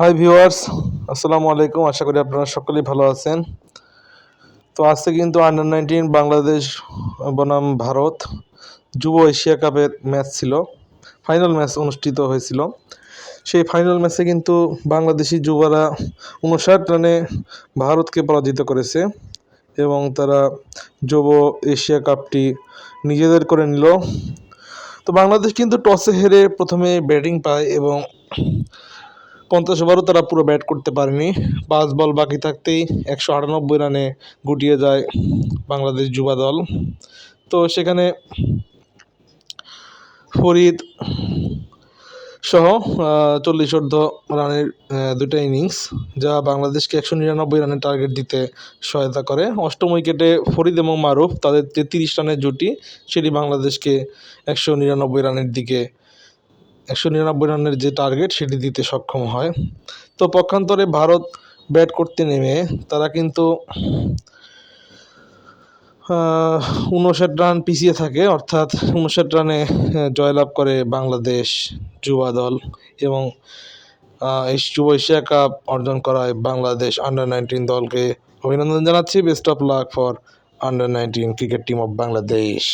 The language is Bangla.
হাই ভিউয়ার্স, আসসালামু আলাইকুম। আশা করি আপনারা সকলেই ভালো আছেন। তো আজকে কিন্তু আন্ডার 19 বাংলাদেশ বনাম ভারত যুব এশিয়া কাপের ম্যাচ ছিল। ফাইনাল ম্যাচ অনুষ্ঠিত হয়েছিল। সেই ফাইনাল ম্যাচে কিন্তু বাংলাদেশি যুবরা 59 রানে ভারতকে পরাজিত করেছে এবং তারা যুব এশিয়া কাপটি নিজেদের করে নিল। তো বাংলাদেশ কিন্তু টসে হেরে প্রথমে ব্যাটিং পায় এবং 50 ওভারও তারা পুরো ব্যাট করতে পারেনি। 5 বল বাকি থাকতেই 198 রানে গুটিয়ে যায় বাংলাদেশ যুবা দল। তো সেখানে ফরিদ সহ 40 রানের দুটো ইনিংস, যা বাংলাদেশকে 199 রানের টার্গেট দিতে সহায়তা করে। অষ্টম উইকেটে ফরিদ এবং মারুফ তাদের 33 রানের জুটি, সেটি বাংলাদেশকে 199 রানের যে টার্গেট সেটি দিতে সক্ষম হয়। তো পক্ষান্তরে ভারত ব্যাট করতে নেমে তারা কিন্তু 59 রান পিছিয়ে থাকে, অর্থাৎ 59 রানে জয়লাভ করে বাংলাদেশ যুবা দল এবং এই যুব এশিয়া কাপ অর্জন করায় বাংলাদেশ আন্ডার 19 দলকে অভিনন্দন জানাচ্ছি। Best of luck for under 19 cricket team of Bangladesh.